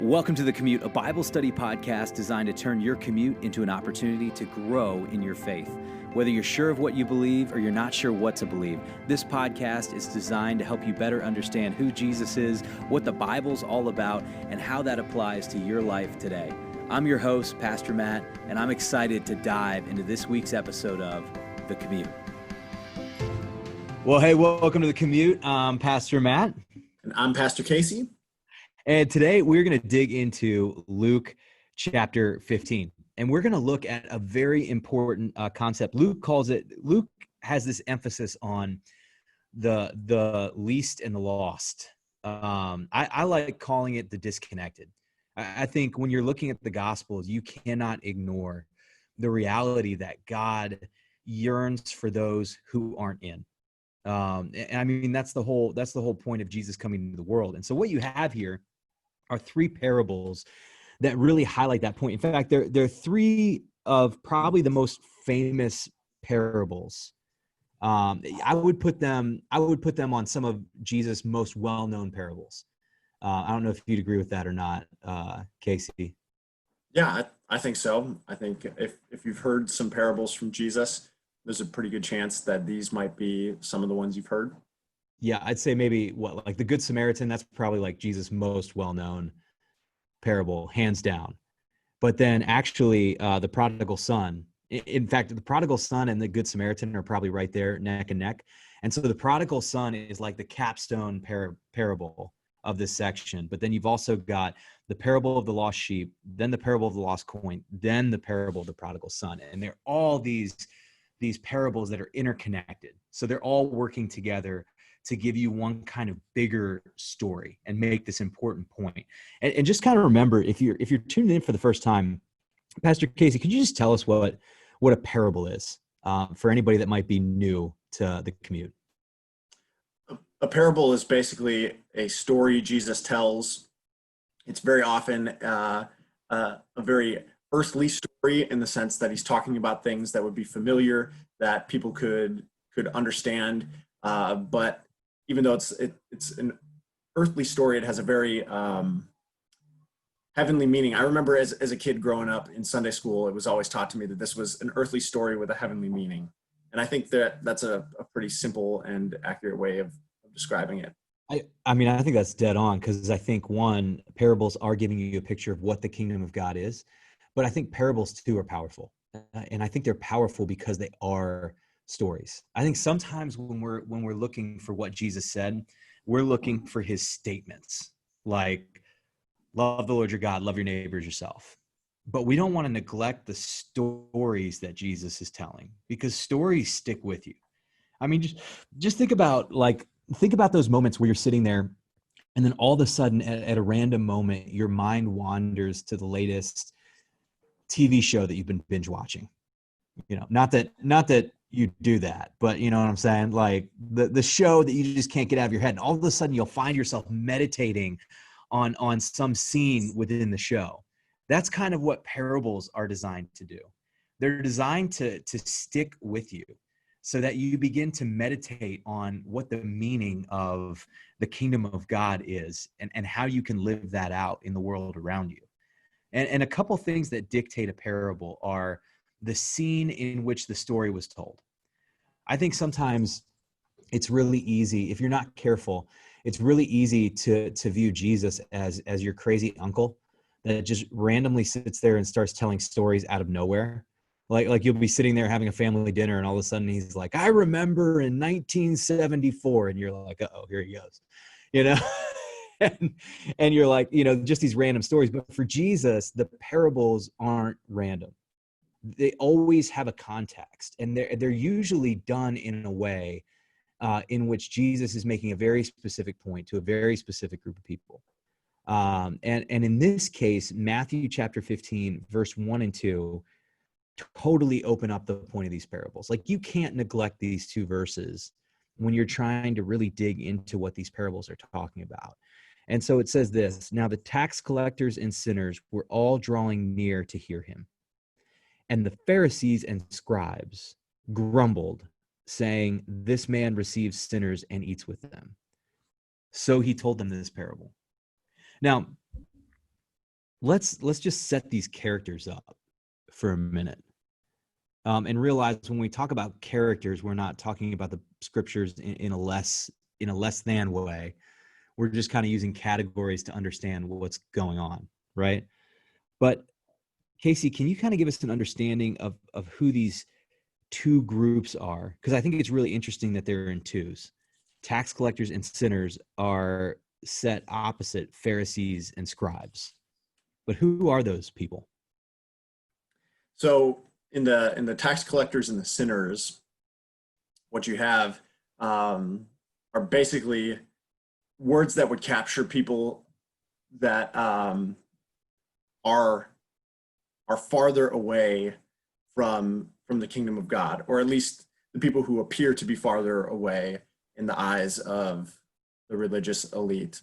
Welcome to The Commute, a Bible study podcast designed to turn your commute into an opportunity to grow in your faith. Whether you're sure of what you believe or you're not sure what to believe, this podcast is designed to help you better understand who Jesus is, what the Bible's all about, and how that applies to your life today. I'm your host, Pastor Matt, and I'm excited to dive into this week's episode of The Commute. Well, hey, welcome to The Commute. I'm Pastor Matt. And I'm Pastor Casey. And today we're going to dig into Luke chapter 15. And we're going to look at a very important concept. Luke has this emphasis on the least and the lost. I like calling it the disconnected. I think when you're looking at the Gospels, you cannot ignore the reality that God yearns for those who aren't in. And I mean, that's the whole point of Jesus coming into the world. And so what you have here are three parables that really highlight that point. In fact, they're three of probably the most famous parables. I would put them on some of Jesus' most well-known parables. I don't know if you'd agree with that or not, Casey. Yeah, I think so. I think if you've heard some parables from Jesus, there's a pretty good chance that these might be some of the ones you've heard. Yeah, I'd say maybe like the Good Samaritan, that's probably like Jesus' most well-known parable, hands down. But then actually the prodigal son, in fact, the prodigal son and the Good Samaritan are probably right there neck and neck. And so the prodigal son is like the capstone parable of this section. But then you've also got the parable of the lost sheep, then the parable of the lost coin, then the parable of the prodigal son. And they're all these parables that are interconnected. So they're all working together to give you one kind of bigger story and make this important point. And just kind of remember, if you're tuning in for the first time, Pastor Casey, could you just tell us what a parable is for anybody that might be new to the commute? A parable is basically a story Jesus tells. It's very often a very earthly story in the sense that he's talking about things that would be familiar, that people could understand, but even though it's an earthly story, it has a very heavenly meaning. I remember as a kid growing up in Sunday school, it was always taught to me that this was an earthly story with a heavenly meaning. And I think that's a pretty simple and accurate way of describing it. I mean, I think that's dead on, because I think, one, parables are giving you a picture of what the kingdom of God is. But I think parables, too, are powerful. And I think they're powerful because they are stories. I think sometimes when we're looking for what Jesus said, we're looking for his statements, like love the Lord your God, love your neighbor as yourself. But we don't want to neglect the stories that Jesus is telling, because stories stick with you. I mean, just think about those moments where you're sitting there and then all of a sudden at a random moment, your mind wanders to the latest TV show that you've been binge watching. You know, not that you do that, but you know what I'm saying? Like the show that you just can't get out of your head. And all of a sudden you'll find yourself meditating on some scene within the show. That's kind of what parables are designed to do. They're designed to stick with you so that you begin to meditate on what the meaning of the kingdom of God is and how you can live that out in the world around you. And a couple things that dictate a parable are the scene in which the story was told. I think sometimes it's really easy, if you're not careful, it's really easy to view Jesus as your crazy uncle that just randomly sits there and starts telling stories out of nowhere. Like you'll be sitting there having a family dinner and all of a sudden he's like, I remember in 1974. And you're like, uh-oh, here he goes, you know? and you're like, you know, just these random stories. But for Jesus, the parables aren't random. They always have a context, and they're usually done in a way in which Jesus is making a very specific point to a very specific group of people. And in this case, Matthew chapter 15, verse 1 and 2, totally open up the point of these parables. Like, you can't neglect these two verses when you're trying to really dig into what these parables are talking about. And so it says this: now the tax collectors and sinners were all drawing near to hear him. And the Pharisees and scribes grumbled, saying, this man receives sinners and eats with them. So he told them this parable. Now, let's just set these characters up for a minute, and realize when we talk about characters, we're not talking about the scriptures in a less than way. We're just kind of using categories to understand what's going on, right? But Casey, can you kind of give us an understanding of who these two groups are? Because I think it's really interesting that they're in twos. Tax collectors and sinners are set opposite Pharisees and scribes. But who are those people? So in the tax collectors and the sinners, what you have are basically words that would capture people that are farther away from the kingdom of God, or at least the people who appear to be farther away in the eyes of the religious elite.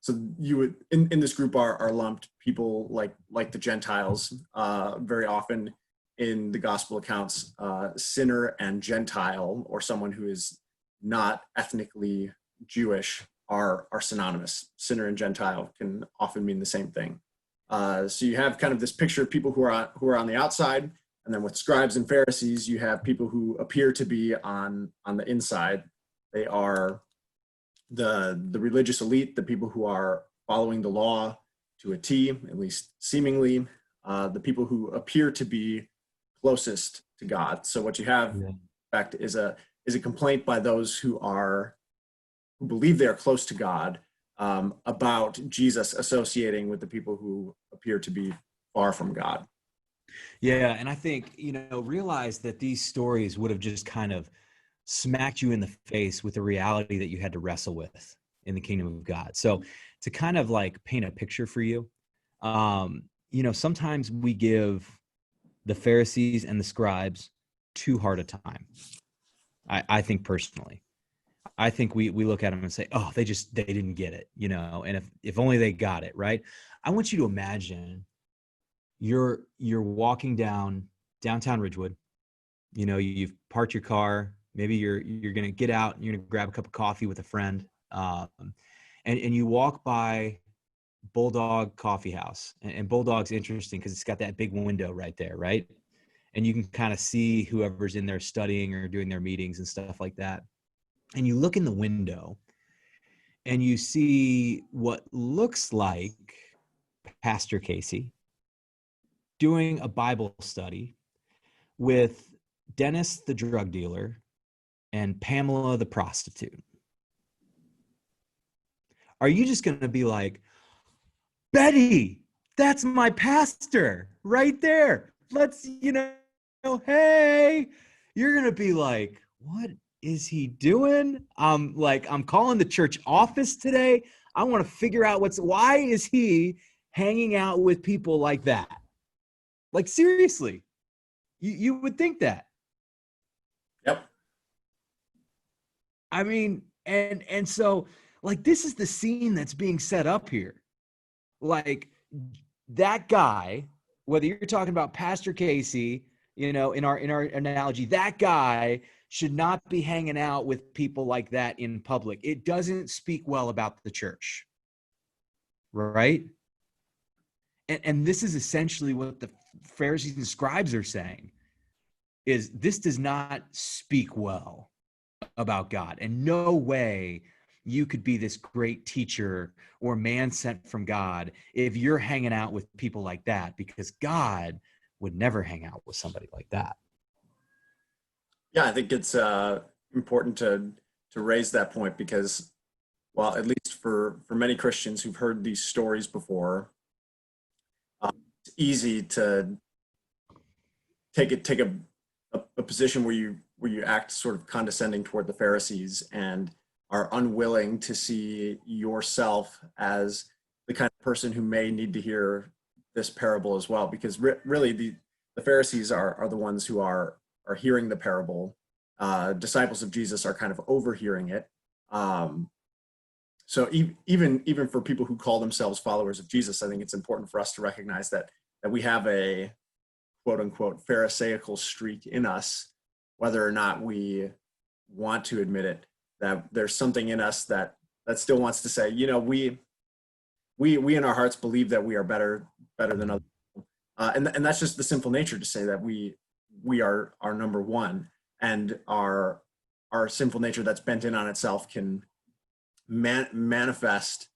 So you would in this group are lumped people like the Gentiles. Very often in the gospel accounts, sinner and Gentile, or someone who is not ethnically Jewish, are synonymous. Sinner and Gentile can often mean the same thing. So you have kind of this picture of people who are on the outside, and then with scribes and Pharisees, you have people who appear to be on the inside. They are the religious elite, the people who are following the law to a T, at least seemingly, the people who appear to be closest to God. So what you have, in fact, is a complaint by those who believe they are close to God, about Jesus associating with the people who appear to be far from God. Yeah, and I think, realize that these stories would have just kind of smacked you in the face with the reality that you had to wrestle with in the kingdom of God. So to kind of like paint a picture for you, sometimes we give the Pharisees and the scribes too hard a time. I think personally. I think we look at them and say, oh, they didn't get it, and if only they got it, right? I want you to imagine you're walking downtown Ridgewood, you've parked your car, maybe you're going to get out and you're going to grab a cup of coffee with a friend, and you walk by Bulldog Coffee House, and Bulldog's interesting because it's got that big window right there, right? And you can kind of see whoever's in there studying or doing their meetings and stuff like that. And you look in the window and you see what looks like Pastor Casey doing a Bible study with Dennis, the drug dealer, and Pamela, the prostitute. Are you just going to be like, Betty, that's my pastor right there. Let's, hey, you're going to be like, what is he doing? I'm calling the church office today. I want to figure out why is he hanging out with people like that? Like, seriously, you would think that. Yep. I mean, and so like, this is the scene that's being set up here. Like, that guy, whether you're talking about Pastor Casey, in our analogy, that guy should not be hanging out with people like that in public. It doesn't speak well about the church, right? And this is essentially what the Pharisees and scribes are saying, is this does not speak well about God. And no way you could be this great teacher or man sent from God if you're hanging out with people like that, because God would never hang out with somebody like that. Yeah, I think it's important to raise that point because, well, at least for many Christians who've heard these stories before, it's easy to take a position where you act sort of condescending toward the Pharisees and are unwilling to see yourself as the kind of person who may need to hear this parable as well, because really the Pharisees are the ones who are hearing the parable. Disciples of Jesus are kind of overhearing it. So even for people who call themselves followers of Jesus, I think it's important for us to recognize that we have a quote unquote Pharisaical streak in us, whether or not we want to admit it, that there's something in us that still wants to say, we we in our hearts believe that we are better than others. And that's just the sinful nature to say that we are number one, and our sinful nature that's bent in on itself can manifest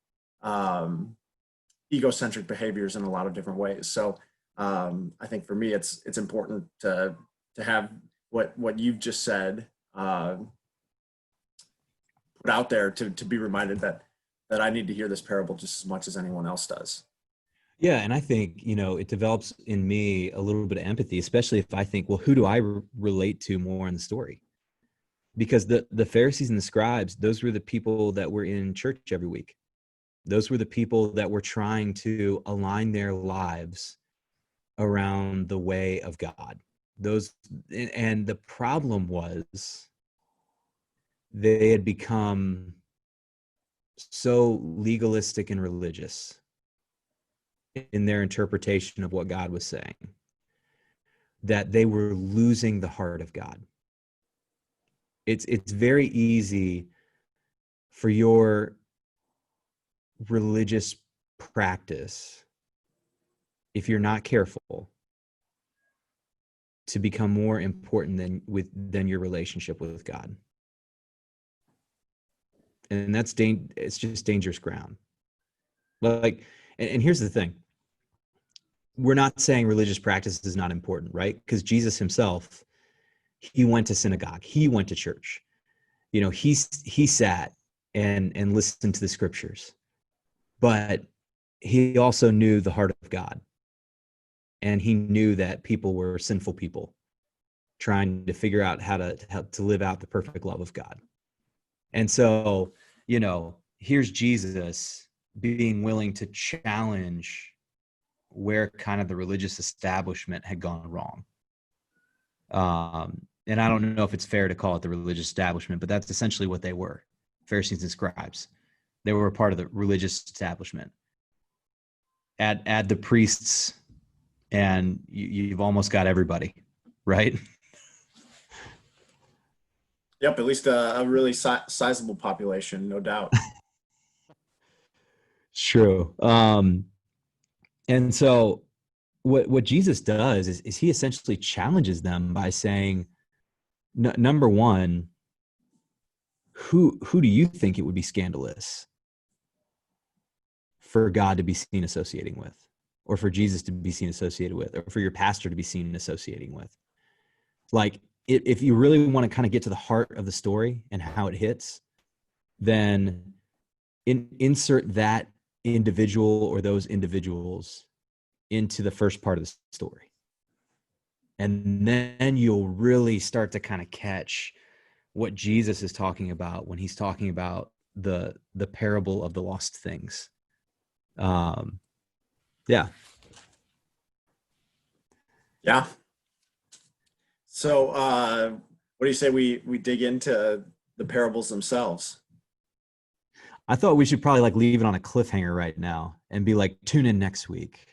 egocentric behaviors in a lot of different ways. So I think for me, it's important to have what you've just said put out there, to be reminded that I need to hear this parable just as much as anyone else does. Yeah, and I think, it develops in me a little bit of empathy, especially if I think, well, who do I relate to more in the story? Because the Pharisees and the scribes, those were the people that were in church every week. Those were the people that were trying to align their lives around the way of God. And the problem was they had become so legalistic and religious in their interpretation of what God was saying that they were losing the heart of God. It's very easy for your religious practice, if you're not careful, to become more important than your relationship with God. And it's just dangerous ground. Like, and here's the thing. We're not saying religious practice is not important, right? Because Jesus himself, he went to synagogue, he went to church. He sat and listened to the scriptures. But he also knew the heart of God. And he knew that people were sinful people trying to figure out how to live out the perfect love of God. And so, here's Jesus being willing to challenge where kind of the religious establishment had gone wrong. And I don't know if it's fair to call it the religious establishment, but that's essentially what they were, Pharisees and scribes. They were a part of the religious establishment. Add the priests, and you've almost got everybody, right? Yep, at least a really sizable population, no doubt. It's true. And so what Jesus does is he essentially challenges them by saying, number one, who do you think it would be scandalous for God to be seen associating with, or for Jesus to be seen associated with, or for your pastor to be seen associating with? Like, if you really want to kind of get to the heart of the story and how it hits, then insert that individual or those individuals into the first part of the story. And then you'll really start to kind of catch what Jesus is talking about when he's talking about the parable of the lost things. Yeah. Yeah. So what do you say we dig into the parables themselves? I thought we should probably leave it on a cliffhanger right now and be like, tune in next week.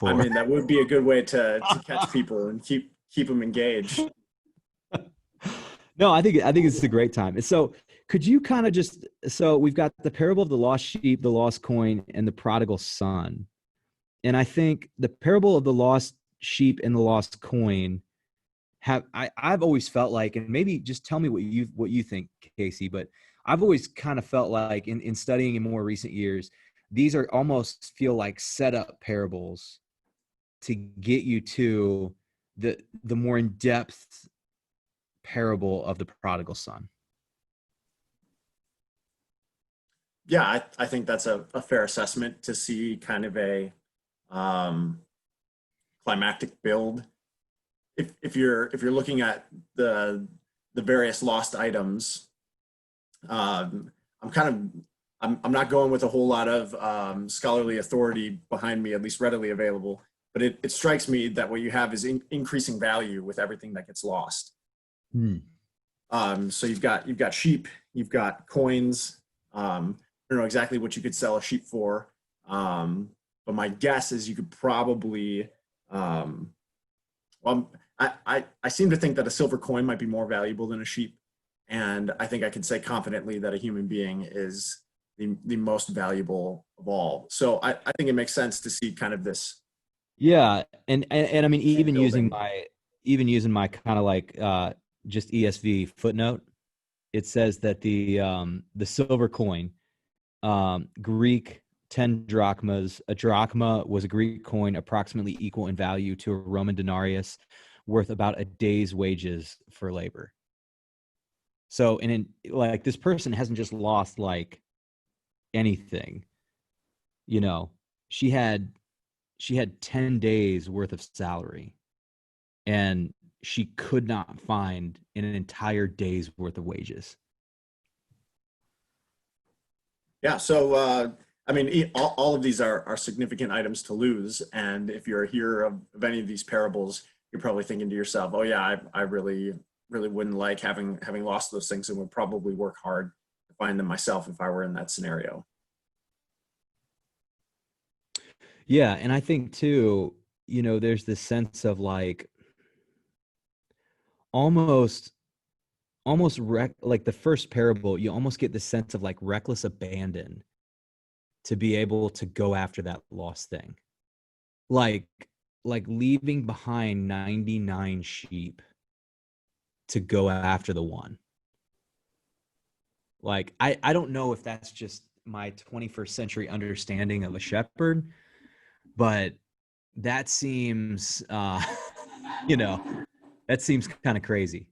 I mean, that would be a good way to catch people and keep them engaged. No, I think it's a great time. So could you kind of so we've got the parable of the lost sheep, the lost coin, and the prodigal son. And I think the parable of the lost sheep and the lost coin I've always felt like, and maybe just tell me what you think, Casey, but I've always kind of felt like in studying in more recent years, these are almost feel like setup parables to get you to the more in-depth parable of the prodigal son. Yeah, I think that's a fair assessment, to see kind of a climactic build. If you're looking at the various lost items, I'm not going with a whole lot of scholarly authority behind me, at least readily available. But it strikes me that what you have is increasing value with everything that gets lost. So you've got sheep, you've got coins. I don't know exactly what you could sell a sheep for, but my guess is you could probably. I seem to think that a silver coin might be more valuable than a sheep, and I think I can say confidently that a human being is the most valuable of all. So I think it makes sense to see kind of this Yeah, and I mean, building. even using my kind of like just ESV footnote, it says that the silver coin, Greek 10 drachmas. A drachma was a Greek coin approximately equal in value to a Roman denarius, worth about a day's wages for labor. So, and in, like, this person hasn't just lost like anything, you know. She had 10 days worth of salary, and she could not find an entire day's worth of wages. Yeah. So I mean, all of these are significant items to lose. And if you're a hearer of any of these parables, you're probably thinking to yourself, "Oh yeah, I really wouldn't like having lost those things, and would probably work hard to find them myself if I were in that scenario." Yeah, and I think too, there's this sense of like almost like the first parable, you almost get this sense of like reckless abandon to be able to go after that lost thing. Like leaving behind 99 sheep to go after the one. Like I don't know if that's just my 21st century understanding of a shepherd, but that seems you know, that seems kind of crazy.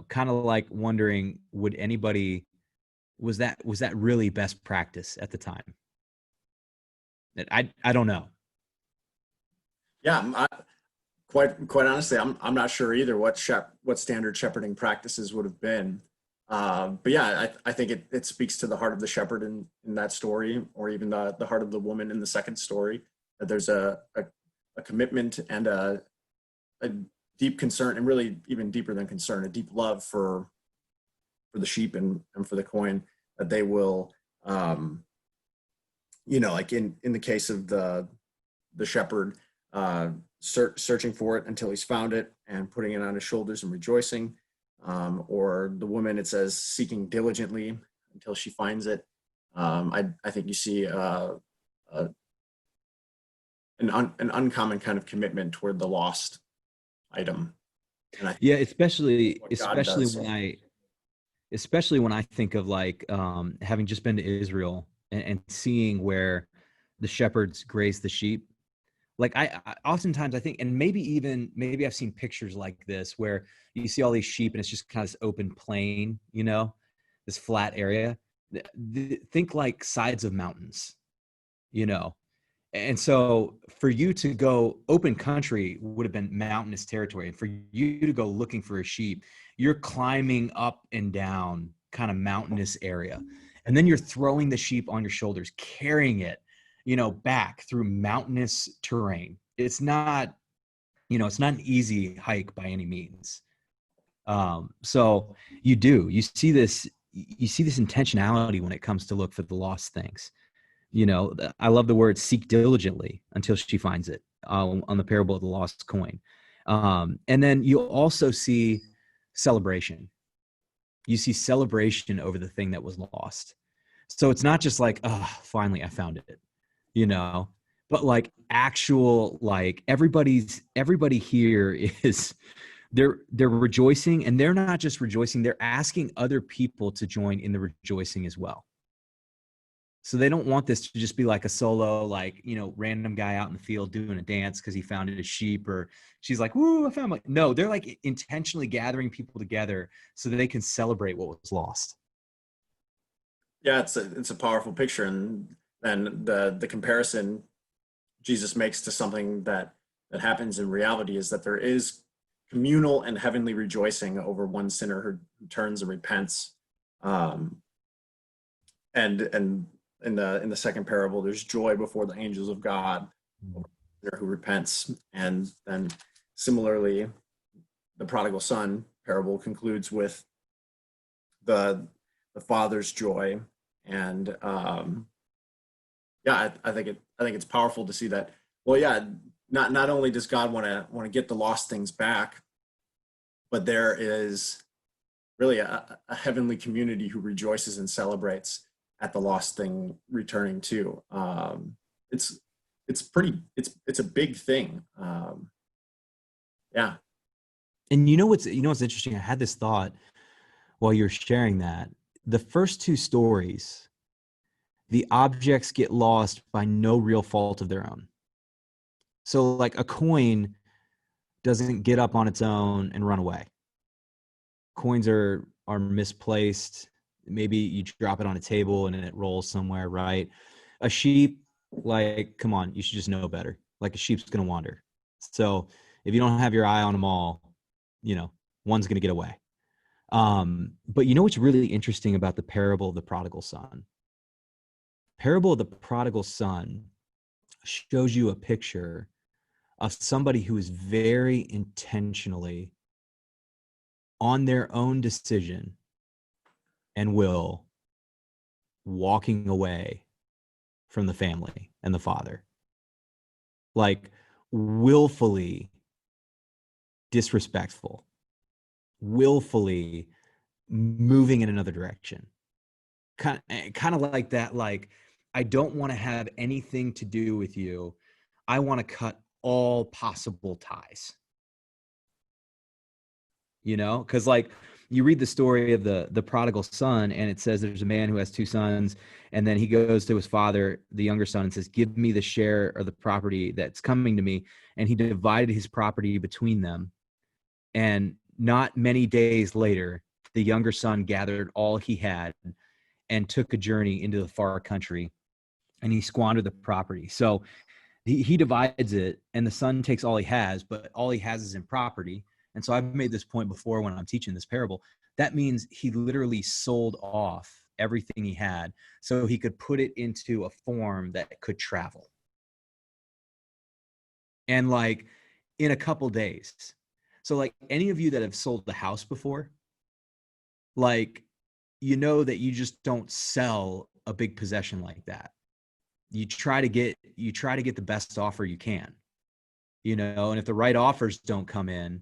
Kind of like wondering, would anybody, was that really best practice at the time? I don't know. Yeah, quite honestly, I'm not sure either what standard shepherding practices would have been. But yeah, I think it speaks to the heart of the shepherd in that story, or even the heart of the woman in the second story, that there's a commitment and a deep concern, and really even deeper than concern, a deep love for the sheep and for the coin, that they will, like in the case of the shepherd, searching for it until he's found it and putting it on his shoulders and rejoicing. Or the woman, it says, seeking diligently until she finds it. I think you see an uncommon kind of commitment toward the lost item, and I think Yeah, that's what God does. especially when I think of like having just been to Israel and seeing where the shepherds graze the sheep. Like I oftentimes I think, and maybe I've seen pictures like this where you see all these sheep and it's just kind of this open plain, this flat area. Think like sides of mountains, you know. And so for you to go, open country would have been mountainous territory. And for you to go looking for a sheep, you're climbing up and down kind of mountainous area. And then you're throwing the sheep on your shoulders, carrying it, back through mountainous terrain. It's not, it's not an easy hike by any means. So you see this intentionality when it comes to look for the lost things. I love the word seek diligently until she finds it, on the parable of the lost coin. And then you also see celebration. You see celebration over the thing that was lost. So it's not just like, oh, finally I found it, but like actual, like everybody here is, they're rejoicing, and they're not just rejoicing, they're asking other people to join in the rejoicing as well. So they don't want this to just be like a solo, like, random guy out in the field doing a dance because he found a sheep, or she's like, woo, I found my, no, they're like intentionally gathering people together so that they can celebrate what was lost. Yeah, it's a powerful picture, and then the comparison Jesus makes to something that happens in reality is that there is communal and heavenly rejoicing over one sinner who turns and repents. Um, and in the second parable, there's joy before the angels of God over the sinner who repents. And then similarly, the prodigal son parable concludes with the father's joy. And yeah, I think it's powerful to see that. Well, yeah, not only does God want to get the lost things back, but there is really a heavenly community who rejoices and celebrates at the lost thing returning too. It's it's a big thing. Yeah. And what's interesting? I had this thought while you're sharing that. The first two stories, the objects get lost by no real fault of their own. So like a coin doesn't get up on its own and run away. Coins are misplaced. Maybe you drop it on a table and it rolls somewhere, right? A sheep, like, come on, you should just know better. Like a sheep's going to wander. So if you don't have your eye on them all, one's going to get away. But what's really interesting about the parable of the prodigal son? Parable of the prodigal son shows you a picture of somebody who is very intentionally on their own decision and will walking away from the family and the father, like willfully disrespectful, willfully moving in another direction, kind of like that. Like, I don't want to have anything to do with you. I want to cut all possible ties. Because like you read the story of the prodigal son, and it says there's a man who has two sons, and then he goes to his father, the younger son, and says, give me the share of the property that's coming to me. And he divided his property between them. And not many days later, the younger son gathered all he had and took a journey into the far country, and he squandered the property. So he divides it, and the son takes all he has, but all he has is in property. And so I've made this point before when I'm teaching this parable. That means he literally sold off everything he had so he could put it into a form that could travel. And like in a couple days. So like any of you that have sold the house before, like, that you just don't sell a big possession like that. You try to get the best offer you can, and if the right offers don't come in,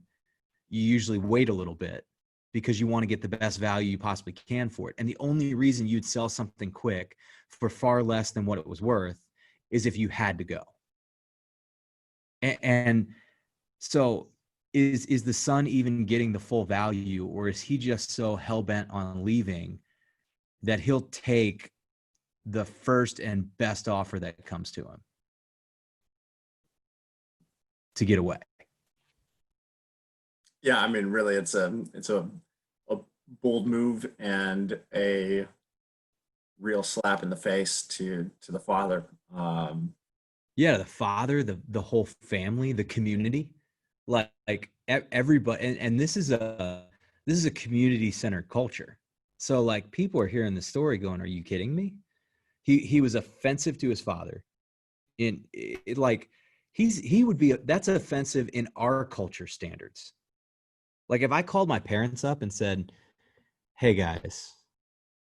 you usually wait a little bit because you want to get the best value you possibly can for it. And the only reason you'd sell something quick for far less than what it was worth is if you had to go. And so is the son even getting the full value, or is he just so hell-bent on leaving that he'll take the first and best offer that comes to him to get away? Yeah, I mean, really, it's a bold move and a real slap in the face to the father. Yeah, the father, the whole family, the community, like everybody, and this is a community-centered culture. So like people are hearing the story going, "Are you kidding me?" He was offensive to his father. That's offensive in our culture standards. Like if I called my parents up and said, "Hey guys,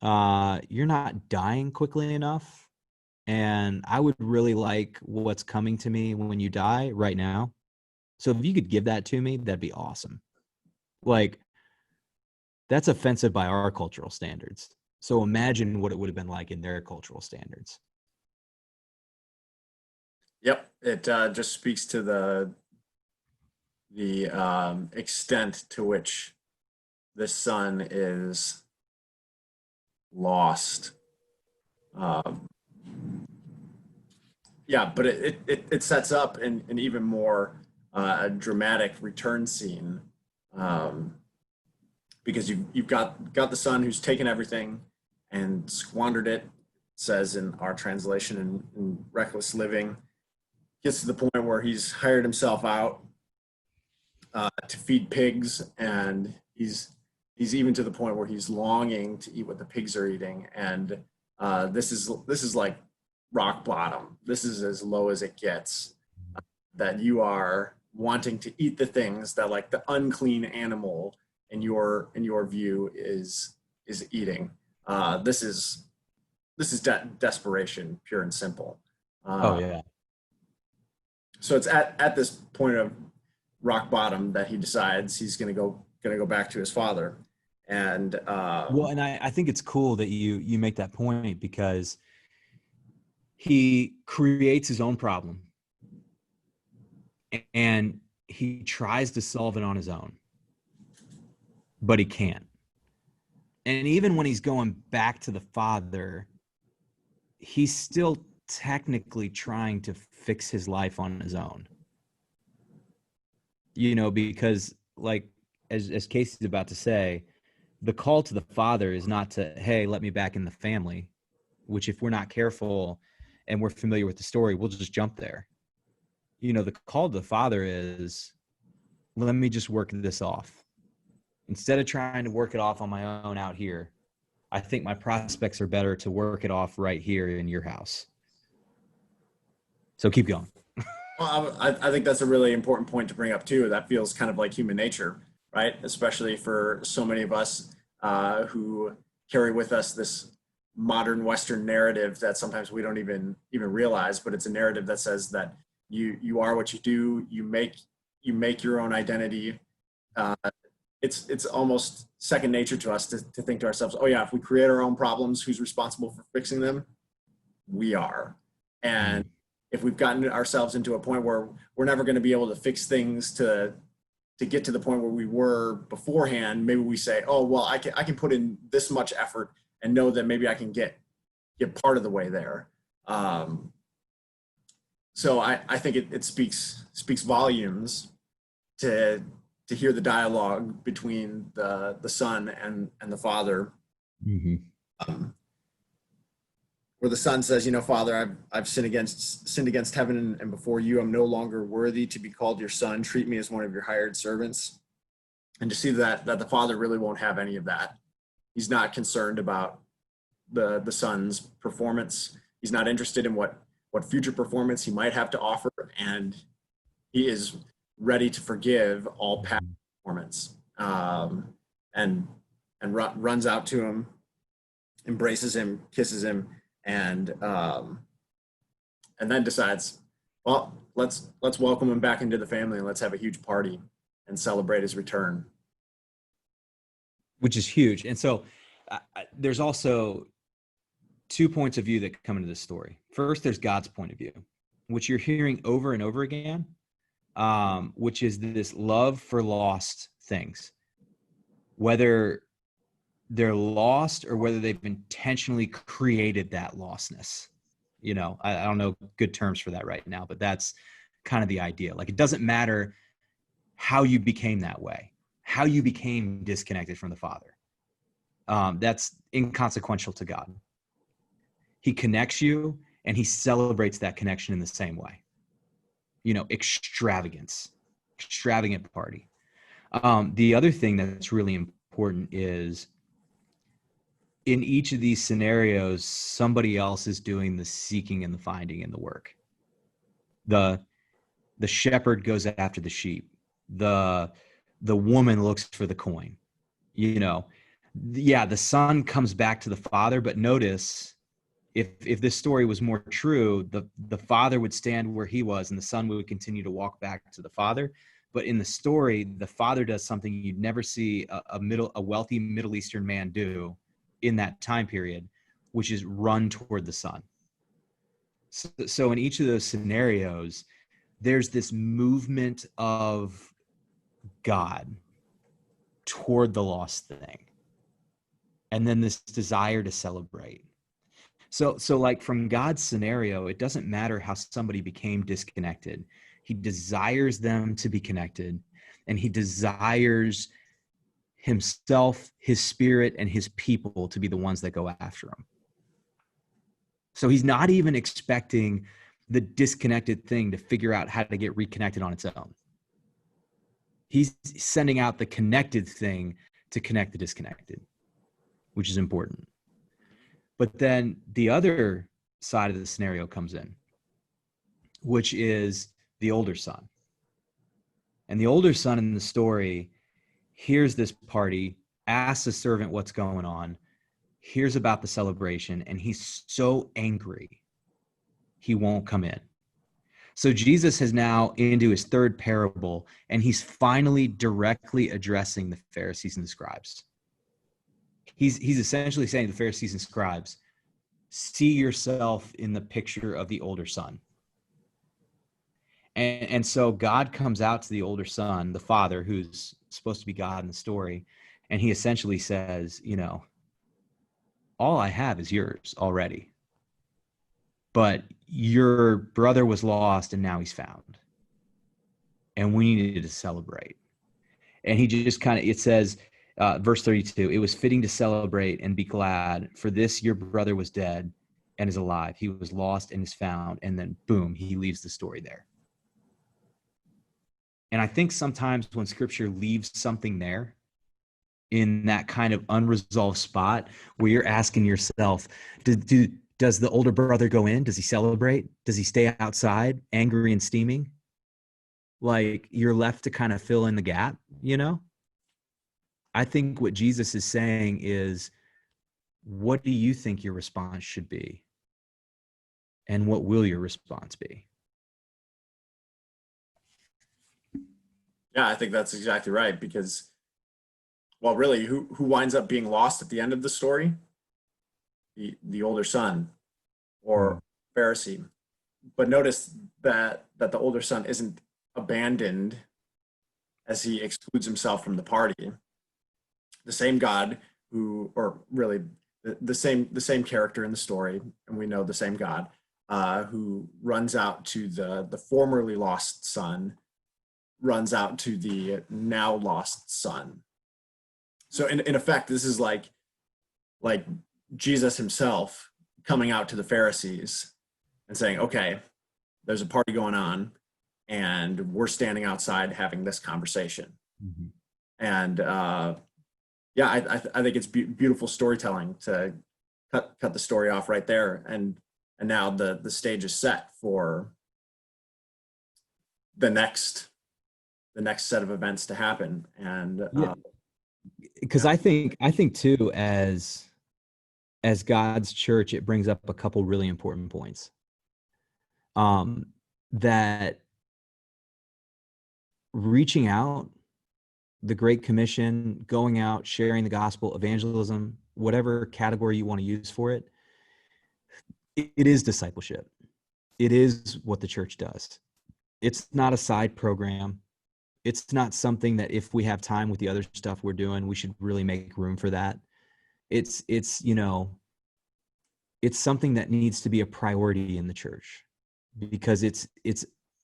you're not dying quickly enough, and I would really like what's coming to me when you die right now. So if you could give that to me, that'd be awesome." Like that's offensive by our cultural standards. So imagine what it would have been like in their cultural standards. Yep, it just speaks to the extent to which the son is lost. Um, yeah, but it sets up an even more dramatic return scene, because you've got the son who's taken everything and squandered it. Says in our translation in reckless living, gets to the point where he's hired himself out to feed pigs, and he's even to the point where he's longing to eat what the pigs are eating. And this is like rock bottom. This is as low as it gets. That you are wanting to eat the things that like the unclean animal in your view is eating. This is desperation, pure and simple. Oh yeah. So it's at this point of rock bottom that he decides he's going to go back to his father. And Well, and I think it's cool that you make that point, because he creates his own problem and he tries to solve it on his own, but he can't. And even when he's going back to the Father, he's still technically trying to fix his life on his own. Because like as Casey's about to say, the call to the Father is not to, hey, let me back in the family, which if we're not careful and we're familiar with the story, we'll just jump there. The call to the Father is, let me just work this off. Instead of trying to work it off on my own out here, I think my prospects are better to work it off right here in your house. So keep going. Well, I think that's a really important point to bring up too. That feels kind of like human nature, right? Especially for so many of us who carry with us this modern Western narrative that sometimes we don't even realize, but it's a narrative that says that you are what you do. You make your own identity. It's almost second nature to us to think to ourselves, oh yeah, if we create our own problems, who's responsible for fixing them? We are. And if we've gotten ourselves into a point where we're never going to be able to fix things to get to the point where we were beforehand, maybe we say, oh well, I can put in this much effort and know that maybe I can get part of the way there. So I think it speaks volumes to hear the dialogue between the Son and the Father, where the Son says, Father, I've sinned against heaven and before you. I'm no longer worthy to be called your son. Treat me as one of your hired servants. And to see that the Father really won't have any of that. He's not concerned about the Son's performance. He's not interested in what future performance he might have to offer, and he is ready to forgive all past performance, and runs out to him, embraces him, kisses him, and then decides, well, let's welcome him back into the family and let's have a huge party and celebrate his return, which is huge. And so there's also 2 points of view that come into this story. First, there's God's point of view, which you're hearing over and over again, which is this love for lost things, whether they're lost or whether they've intentionally created that lostness. I don't know good terms for that right now, but that's kind of the idea. Like, it doesn't matter how you became that way, how you became disconnected from the Father. That's inconsequential to God. He connects you and he celebrates that connection in the same way. Extravagant party. The other thing that's really important is, in each of these scenarios, somebody else is doing the seeking and the finding and the work. The shepherd goes after the sheep. The woman looks for the coin. The son comes back to the Father, but notice, if this story was more true, the Father would stand where he was and the Son would continue to walk back to the Father. But in the story, the Father does something you'd never see a wealthy Middle Eastern man do in that time period, which is run toward the Son. So in each of those scenarios, there's this movement of God toward the lost thing, and then this desire to celebrate. So like, from God's scenario, it doesn't matter how somebody became disconnected. He desires them to be connected, and he desires himself, his Spirit, and his people to be the ones that go after him. So he's not even expecting the disconnected thing to figure out how to get reconnected on its own. He's sending out the connected thing to connect the disconnected, which is important. But then the other side of the scenario comes in, which is the older son. And the older son in the story hears this party, asks the servant what's going on, hears about the celebration, and he's so angry he won't come in. So Jesus is now into his third parable, and he's finally directly addressing the Pharisees and the scribes. He's essentially saying to the Pharisees and scribes, see yourself in the picture of the older son. And so God comes out to the older son, the father, who's supposed to be God in the story, and he essentially says, all I have is yours already. But your brother was lost and now he's found. And we needed to celebrate. And he just kind of, it says, verse 32, it was fitting to celebrate and be glad, for this your brother was dead and is alive. He was lost and is found. And then boom, he leaves the story there. And I think sometimes when scripture leaves something there in that kind of unresolved spot where you're asking yourself, does the older brother go in? Does he celebrate? Does he stay outside, angry and steaming? Like, you're left to kind of fill in the gap, I think what Jesus is saying is, what do you think your response should be? And what will your response be? Yeah, I think that's exactly right, because, well, really, who winds up being lost at the end of the story? The older son, or Pharisee. But notice that the older son isn't abandoned as he excludes himself from the party. The same God who, or really the same character in the story, and we know the same God, who runs out to the formerly lost son, runs out to the now lost son. So in effect, this is like Jesus himself coming out to the Pharisees and saying, okay, there's a party going on and we're standing outside having this conversation. Mm-hmm. And yeah, I think it's beautiful storytelling to cut the story off right there. And now the stage is set for the next set of events to happen. And because I think too, as God's church, it brings up a couple really important points. That reaching out, the Great Commission, going out, sharing the gospel, evangelism, whatever category you want to use for it, it is discipleship. It is what the church does. It's not a side program. It's not something that if we have time with the other stuff we're doing, we should really make room for that. It's something that needs to be a priority in the church, because it's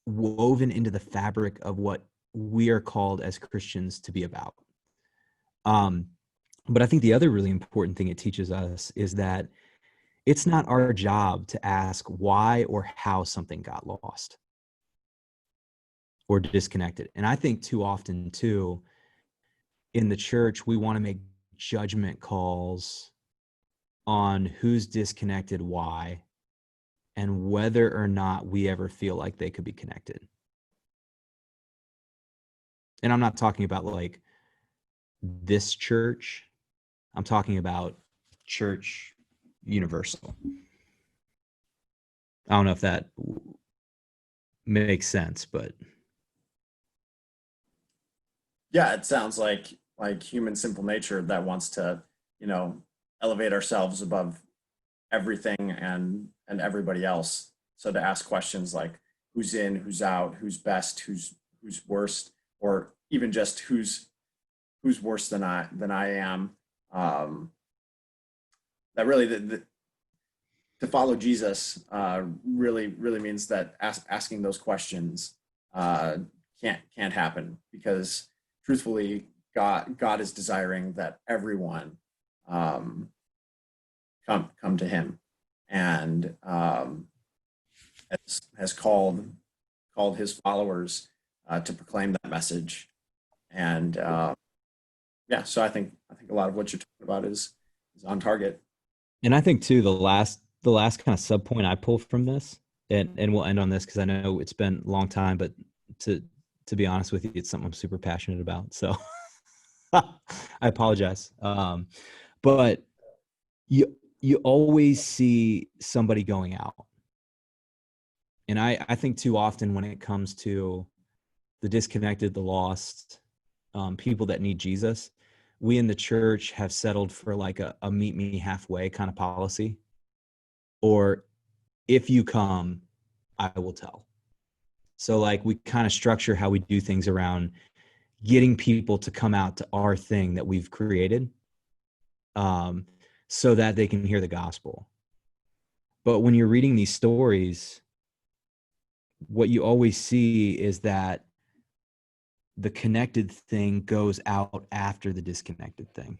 woven into the fabric of what we are called as Christians to be about. But I think the other really important thing it teaches us is that it's not our job to ask why or how something got lost or disconnected. And I think too often too, in the church, we want to make judgment calls on who's disconnected, why, and whether or not we ever feel like they could be connected. And I'm not talking about like this church. I'm talking about church universal. I don't know if that makes sense, but yeah, it sounds like human simple nature that wants to, elevate ourselves above everything and everybody else. So to ask questions like who's in, who's out, who's best, who's worst, or even just who's worse than I am. That really to follow Jesus really means that asking those questions can't happen, because truthfully, God is desiring that everyone come to Him, and has called His followers to proclaim that message. And yeah, so I think a lot of what you're talking about is on target. And I think too, the last kind of sub point I pull from this, and we'll end on this because I know it's been a long time, but to be honest with you, it's something I'm super passionate about. So I apologize. But you always see somebody going out. And I think too often when it comes to the disconnected, the lost, people that need Jesus, we in the church have settled for like a meet me halfway kind of policy, or if you come, I will tell. So like we kind of structure how we do things around getting people to come out to our thing that we've created, so that they can hear the gospel. But when you're reading these stories, what you always see is that the connected thing goes out after the disconnected thing.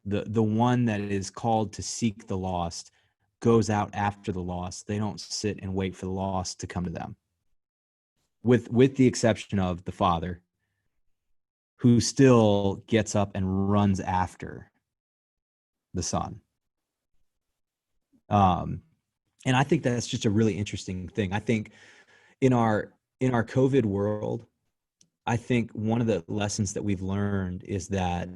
The one that is called to seek the lost goes out after the lost. They don't sit and wait for the lost to come to them. With the exception of the father, who still gets up and runs after the son. And I think that's just a really interesting thing. I think in our COVID world, I think one of the lessons that we've learned is that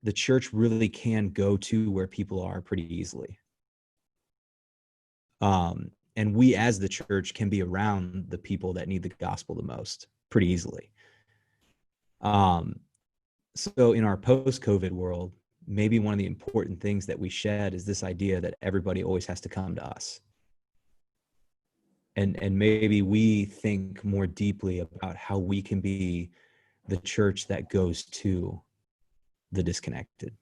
the church really can go to where people are pretty easily. And we as the church can be around the people that need the gospel the most pretty easily. So in our post-COVID world, maybe one of the important things that we shed is this idea that everybody always has to come to us. And maybe we think more deeply about how we can be the church that goes to the disconnected.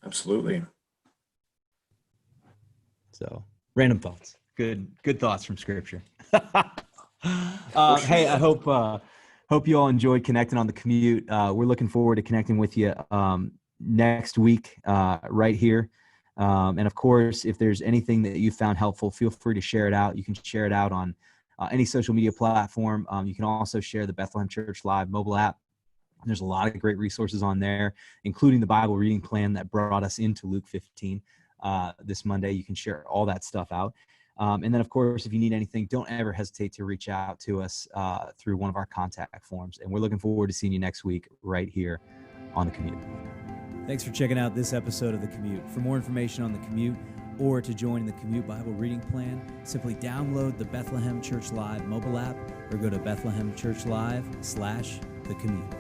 Absolutely. So, random thoughts. Good thoughts from Scripture. Hey, I hope you all enjoyed connecting on the commute. We're looking forward to connecting with you next week right here. And of course, if there's anything that you found helpful, feel free to share it out. You can share it out on any social media platform. You can also share the Bethlehem Church Live mobile app. There's a lot of great resources on there, including the Bible reading plan that brought us into Luke 15 this Monday. You can share all that stuff out. And then, of course, if you need anything, don't ever hesitate to reach out to us through one of our contact forms. And we're looking forward to seeing you next week right here on The Commute. Thanks for checking out this episode of The Commute. For more information on The Commute or to join the Commute Bible reading plan, simply download the Bethlehem Church Live mobile app or go to BethlehemChurchLive/The Commute.